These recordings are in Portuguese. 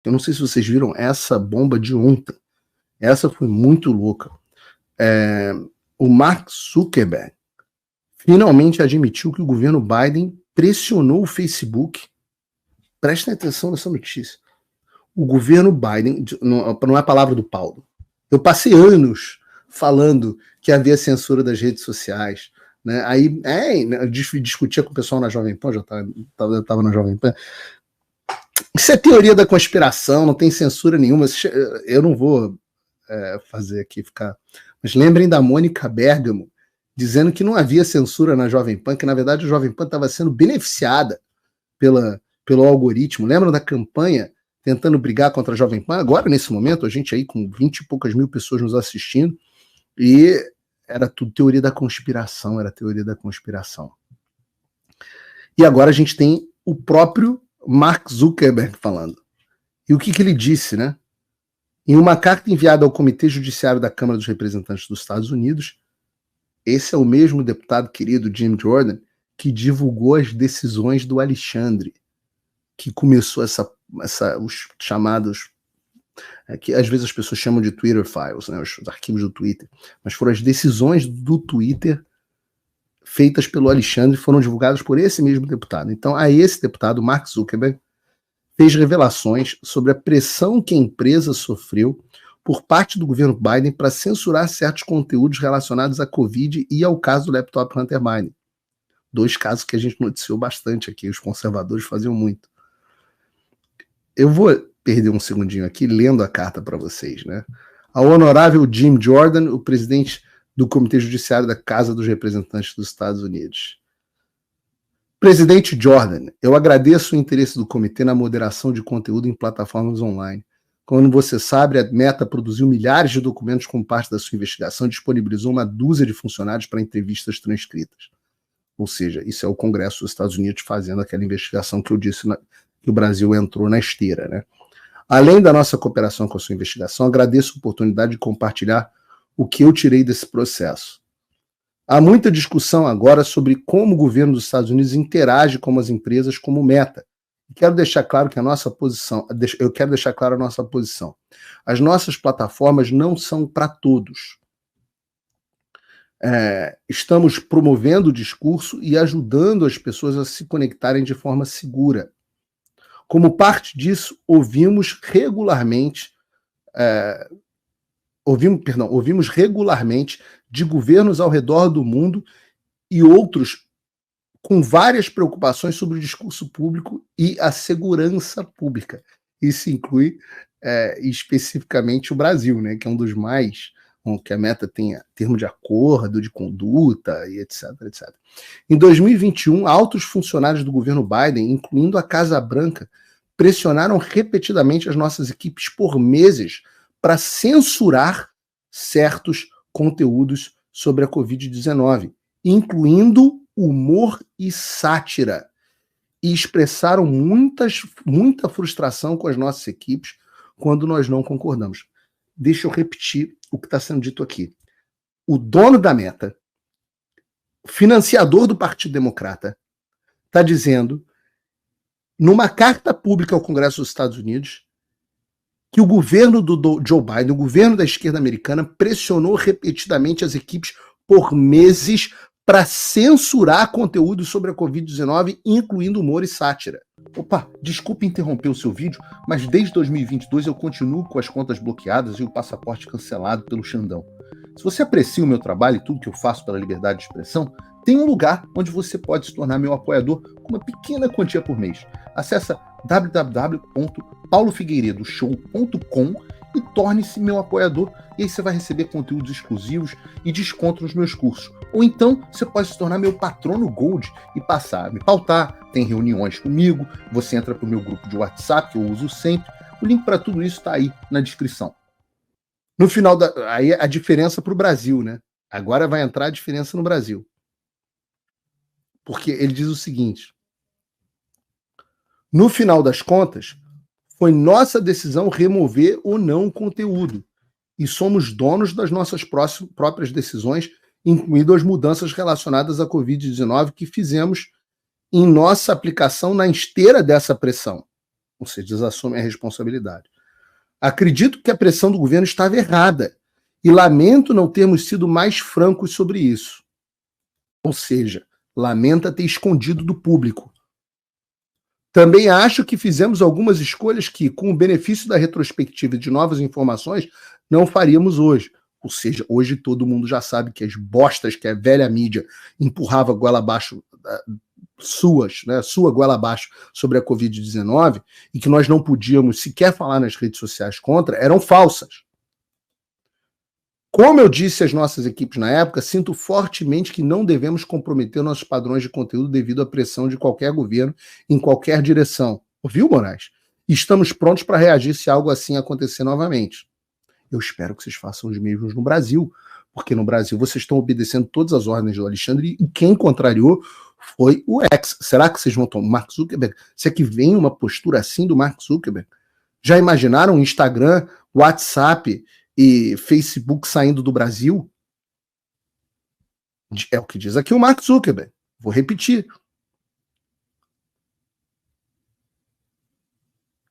Eu não sei se vocês viram essa bomba de ontem. Essa foi muito louca. O Mark Zuckerberg finalmente admitiu que o governo Biden pressionou o Facebook. Prestem atenção nessa notícia. O governo Biden, não é a palavra do Paulo, eu passei anos falando que havia censura das redes sociais, né? Aí eu discutia com o pessoal na Jovem Pan, já estava na Jovem Pan. Isso é teoria da conspiração, não tem censura nenhuma. Eu não vou fazer aqui ficar... Mas lembrem da Mônica Bergamo dizendo que não havia censura na Jovem Pan, que na verdade a Jovem Pan estava sendo beneficiada pelo algoritmo. Lembram da campanha tentando brigar contra a Jovem Pan? Agora, nesse momento, a gente aí com 20 e poucas mil pessoas nos assistindo, e era tudo teoria da conspiração, E agora a gente tem o próprio Mark Zuckerberg falando. E o que ele disse, né? Em uma carta enviada ao Comitê Judiciário da Câmara dos Representantes dos Estados Unidos, esse é o mesmo deputado querido Jim Jordan que divulgou as decisões do Alexandre, que começou os chamados, que às vezes as pessoas chamam de Twitter Files, né, os arquivos do Twitter, mas foram as decisões do Twitter feitas pelo Alexandre, foram divulgadas por esse mesmo deputado. Então, esse deputado, Mark Zuckerberg, fez revelações sobre a pressão que a empresa sofreu por parte do governo Biden para censurar certos conteúdos relacionados à Covid e ao caso do laptop Hunter Biden. 2 casos que a gente noticiou bastante aqui, os conservadores faziam muito. Eu vou perder um segundinho aqui lendo a carta para vocês, né? Ao honorável Jim Jordan, o presidente do Comitê Judiciário da Casa dos Representantes dos Estados Unidos. Presidente Jordan, eu agradeço o interesse do comitê na moderação de conteúdo em plataformas online. Como você sabe, a Meta produziu milhares de documentos como parte da sua investigação e disponibilizou uma dúzia de funcionários para entrevistas transcritas. Ou seja, isso é o Congresso dos Estados Unidos fazendo aquela investigação que eu disse que o Brasil entrou na esteira, né? Além da nossa cooperação com a sua investigação, agradeço a oportunidade de compartilhar o que eu tirei desse processo. Há muita discussão agora sobre como o governo dos Estados Unidos interage com as empresas como Meta. Quero deixar claro que a nossa posição, eu quero deixar clara a nossa posição. As nossas plataformas não são para todos. Estamos promovendo o discurso e ajudando as pessoas a se conectarem de forma segura. Como parte disso, ouvimos regularmente de governos ao redor do mundo e outros com várias preocupações sobre o discurso público e a segurança pública. Isso inclui especificamente o Brasil, né, que é um dos mais, que a Meta tenha termo de acordo, de conduta e etc, etc. Em 2021, altos funcionários do governo Biden, incluindo a Casa Branca, pressionaram repetidamente as nossas equipes por meses para censurar certos conteúdos sobre a Covid-19, incluindo humor e sátira, e expressaram muita frustração com as nossas equipes quando nós não concordamos. Deixa eu repetir o que está sendo dito aqui. O dono da Meta, financiador do Partido Democrata, está dizendo, numa carta pública ao Congresso dos Estados Unidos, que o governo do Joe Biden, o governo da esquerda americana, pressionou repetidamente as equipes por meses para censurar conteúdo sobre a Covid-19, incluindo humor e sátira. Opa, desculpe interromper o seu vídeo, mas desde 2022 eu continuo com as contas bloqueadas e o passaporte cancelado pelo Xandão. Se você aprecia o meu trabalho e tudo que eu faço pela liberdade de expressão, tem um lugar onde você pode se tornar meu apoiador com uma pequena quantia por mês. Acesse www.paulofigueiredoshow.com e torne-se meu apoiador, e aí você vai receber conteúdos exclusivos e desconto nos meus cursos. Ou então, você pode se tornar meu patrono Gold e passar a me pautar, tem reuniões comigo, você entra para o meu grupo de WhatsApp, que eu uso sempre. O link para tudo isso está aí na descrição. No final, aí a diferença para o Brasil, né? Agora vai entrar a diferença no Brasil. Porque ele diz o seguinte: no final das contas, foi nossa decisão remover ou não o conteúdo. E somos donos das nossas próprias decisões, incluindo as mudanças relacionadas à Covid-19 que fizemos em nossa aplicação na esteira dessa pressão. ou seja, desassumem a responsabilidade. Acredito que a pressão do governo estava errada e lamento não termos sido mais francos sobre isso. Ou seja, lamenta ter escondido do público. Também acho que fizemos algumas escolhas que, com o benefício da retrospectiva e de novas informações, não faríamos hoje. Ou seja, hoje todo mundo já sabe que as bostas que a velha mídia empurrava goela abaixo, sua goela abaixo sobre a Covid-19, e que nós não podíamos sequer falar nas redes sociais contra, eram falsas. Como eu disse às nossas equipes na época, sinto fortemente que não devemos comprometer nossos padrões de conteúdo devido à pressão de qualquer governo em qualquer direção. Ouviu, Moraes? Estamos prontos para reagir se algo assim acontecer novamente. Eu espero que vocês façam os mesmos no Brasil, porque no Brasil vocês estão obedecendo todas as ordens do Alexandre e quem contrariou foi o X. Será que vocês vão tomar Mark Zuckerberg? Será que vem uma postura assim do Mark Zuckerberg? Já imaginaram Instagram, WhatsApp e Facebook saindo do Brasil? É o que diz aqui o Mark Zuckerberg. Vou repetir.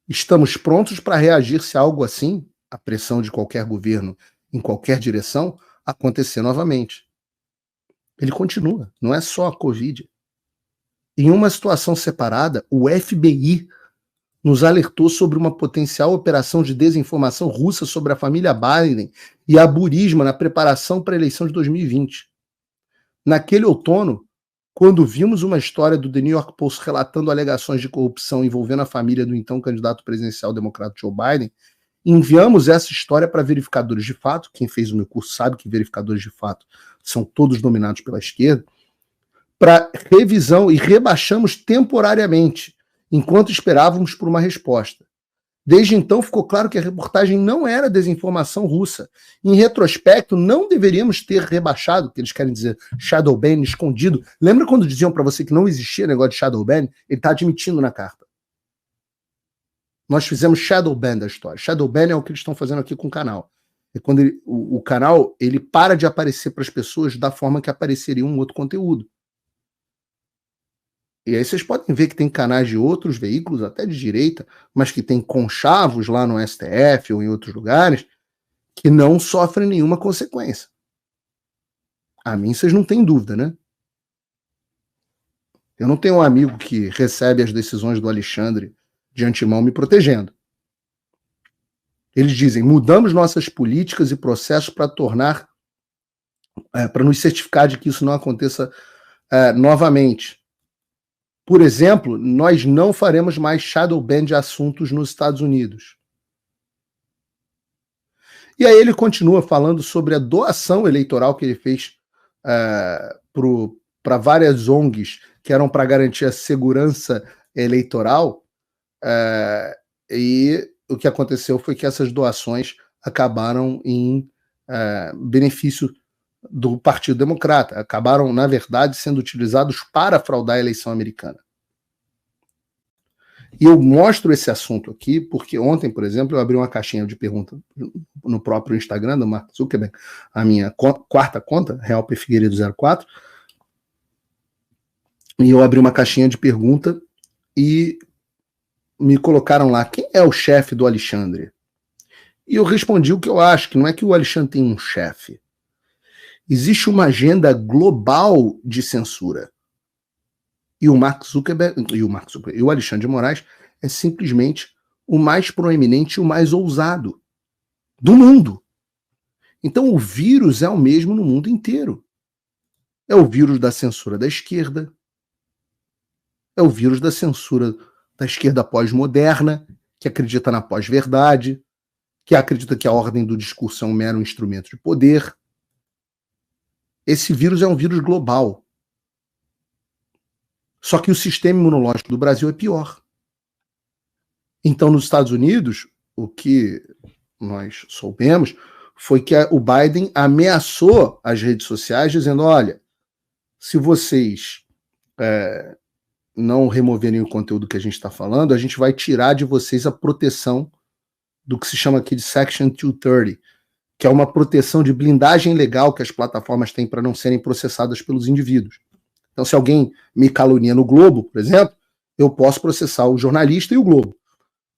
Estamos prontos para reagir se algo assim, a pressão de qualquer governo em qualquer direção, acontecer novamente. Ele continua, não é só a Covid. Em uma situação separada, o FBI nos alertou sobre uma potencial operação de desinformação russa sobre a família Biden e a Burisma na preparação para a eleição de 2020. Naquele outono, quando vimos uma história do The New York Post relatando alegações de corrupção envolvendo a família do então candidato presidencial democrata Joe Biden, enviamos essa história para verificadores de fato. Quem fez o meu curso sabe que verificadores de fato são todos dominados pela esquerda, para revisão e rebaixamos temporariamente, enquanto esperávamos por uma resposta. Desde então ficou claro que a reportagem não era desinformação russa. Em retrospecto, não deveríamos ter rebaixado, que eles querem dizer shadow ban, escondido. Lembra quando diziam para você que não existia negócio de shadow ban? Ele está admitindo na carta. Nós fizemos shadow ban da história. Shadow ban é o que eles estão fazendo aqui com o canal. É quando o canal ele para de aparecer para as pessoas da forma que apareceria um outro conteúdo. E aí vocês podem ver que tem canais de outros veículos, até de direita, mas que tem conchavos lá no STF ou em outros lugares, que não sofrem nenhuma consequência. A mim vocês não têm dúvida, né? Eu não tenho um amigo que recebe as decisões do Alexandre de antemão me protegendo. Eles dizem, mudamos nossas políticas e processos para para nos certificar de que isso não aconteça novamente. Por exemplo, nós não faremos mais shadow ban de assuntos nos Estados Unidos. E aí ele continua falando sobre a doação eleitoral que ele fez para várias ONGs que eram para garantir a segurança eleitoral, e o que aconteceu foi que essas doações acabaram em benefício do Partido Democrata, acabaram, na verdade, sendo utilizados para fraudar a eleição americana. E eu mostro esse assunto aqui porque ontem, por exemplo, eu abri uma caixinha de pergunta no próprio Instagram do Mark Zuckerberg, a minha quarta conta, Real P. Figueiredo 04, e eu abri uma caixinha de pergunta e me colocaram lá, quem é o chefe do Alexandre? E eu respondi o que eu acho, que não é que o Alexandre tem um chefe. Existe uma agenda global de censura. E o Mark Zuckerberg e o Alexandre de Moraes é simplesmente o mais proeminente e o mais ousado do mundo. Então o vírus é o mesmo no mundo inteiro. É o vírus da censura da esquerda. É o vírus da censura da esquerda pós-moderna, que acredita na pós-verdade, que acredita que a ordem do discurso é um mero instrumento de poder. Esse vírus é um vírus global. Só que o sistema imunológico do Brasil é pior. Então, nos Estados Unidos, o que nós soubemos foi que o Biden ameaçou as redes sociais dizendo, olha, se vocês não removerem o conteúdo que a gente está falando, a gente vai tirar de vocês a proteção do que se chama aqui de Section 230, que é uma proteção de blindagem legal que as plataformas têm para não serem processadas pelos indivíduos. Então, se alguém me calunia no Globo, por exemplo, eu posso processar o jornalista e o Globo.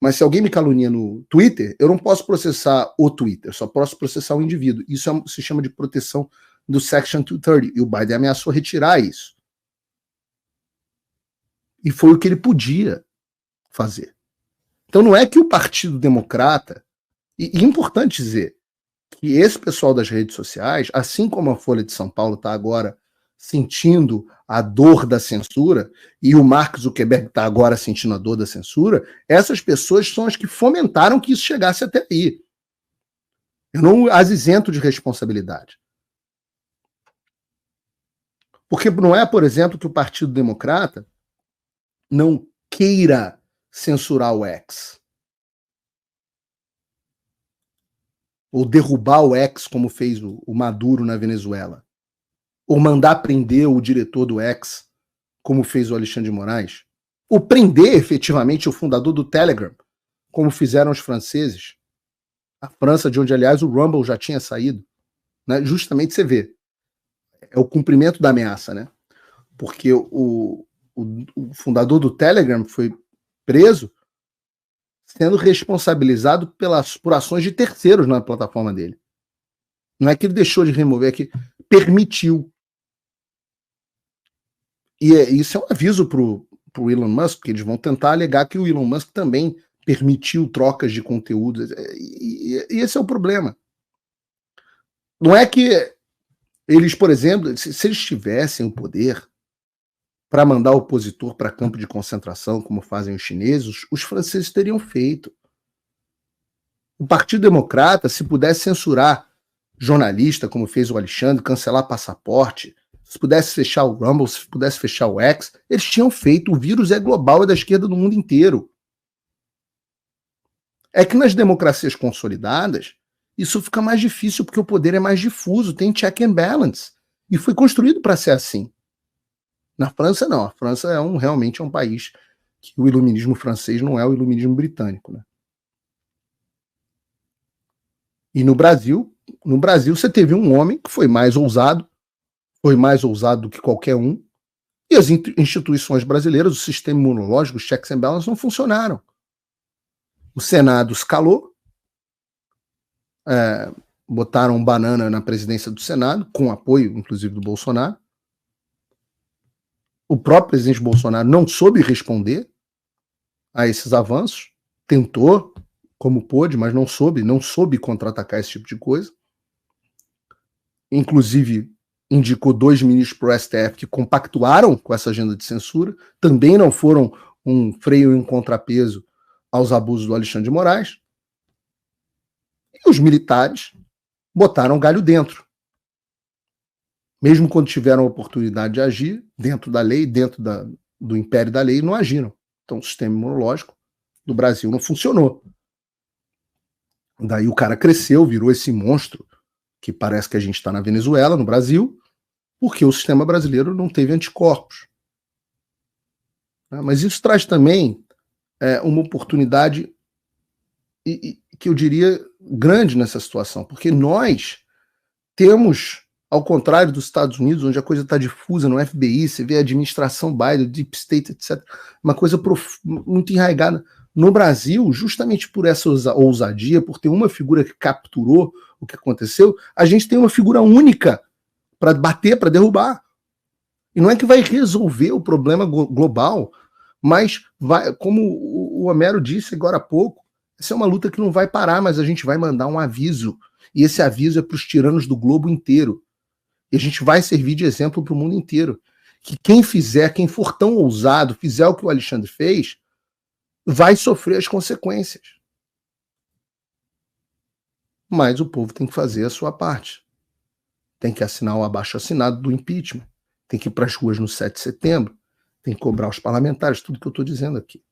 Mas se alguém me calunia no Twitter, eu não posso processar o Twitter, só posso processar o indivíduo. Isso se chama de proteção do Section 230, e o Biden ameaçou retirar isso. E foi o que ele podia fazer. Então não é que o Partido Democrata, e é importante dizer que esse pessoal das redes sociais, assim como a Folha de São Paulo está agora sentindo a dor da censura, e o Mark Zuckerberg está agora sentindo a dor da censura, essas pessoas são as que fomentaram que isso chegasse até aí. Eu não as isento de responsabilidade. Porque não é, por exemplo, que o Partido Democrata não queira censurar o X. Ou derrubar o X, como fez o Maduro na Venezuela. Ou mandar prender o diretor do X, como fez o Alexandre de Moraes. Ou prender efetivamente o fundador do Telegram, como fizeram os franceses. A França, de onde, aliás, o Rumble já tinha saído. Né? Justamente você vê. É o cumprimento da ameaça, né? Porque o fundador do Telegram foi preso sendo responsabilizado por ações de terceiros na plataforma dele. Não é que ele deixou de remover, é que permitiu. E isso é um aviso para o Elon Musk, porque eles vão tentar alegar que o Elon Musk também permitiu trocas de conteúdo. E esse é o problema. Não é que eles, por exemplo, se eles tivessem o poder para mandar o opositor para campo de concentração, como fazem os chineses, os franceses teriam feito. O Partido Democrata, se pudesse censurar jornalista, como fez o Alexandre, cancelar passaporte, se pudesse fechar o Rumble, se pudesse fechar o X, eles tinham feito. O vírus é global, é da esquerda do mundo inteiro. É que nas democracias consolidadas, isso fica mais difícil porque o poder é mais difuso, tem check and balance. E foi construído para ser assim. Na França, não. A França realmente é um país que o iluminismo francês não é o iluminismo britânico. Né? E no Brasil você teve um homem que foi mais ousado do que qualquer um, e as instituições brasileiras, o sistema imunológico, os checks and balances não funcionaram. O Senado escalou, botaram um banana na presidência do Senado, com apoio, inclusive, do Bolsonaro. O próprio presidente Bolsonaro não soube responder a esses avanços, tentou como pôde, mas não soube contra-atacar esse tipo de coisa. Inclusive, indicou 2 ministros para o STF que compactuaram com essa agenda de censura, também não foram um freio e um contrapeso aos abusos do Alexandre de Moraes. E os militares botaram o galho dentro. Mesmo quando tiveram a oportunidade de agir, dentro da lei, dentro do império da lei, não agiram. Então o sistema imunológico do Brasil não funcionou. Daí o cara cresceu, virou esse monstro, que parece que a gente está na Venezuela, no Brasil, porque o sistema brasileiro não teve anticorpos. Mas isso traz também uma oportunidade, que eu diria, grande nessa situação, porque nós temos, ao contrário dos Estados Unidos, onde a coisa está difusa no FBI, você vê a administração Biden, Deep State, etc., uma coisa muito enraizada. No Brasil, justamente por essa ousadia, por ter uma figura que capturou o que aconteceu, a gente tem uma figura única para bater, para derrubar. E não é que vai resolver o problema global, mas vai, como o Homero disse agora há pouco, essa é uma luta que não vai parar, mas a gente vai mandar um aviso. E esse aviso é para os tiranos do globo inteiro. E a gente vai servir de exemplo para o mundo inteiro. Que quem for tão ousado, fizer o que o Alexandre fez, vai sofrer as consequências. Mas o povo tem que fazer a sua parte. Tem que assinar o abaixo-assinado do impeachment. Tem que ir para as ruas no 7 de setembro. Tem que cobrar os parlamentares, tudo que eu estou dizendo aqui.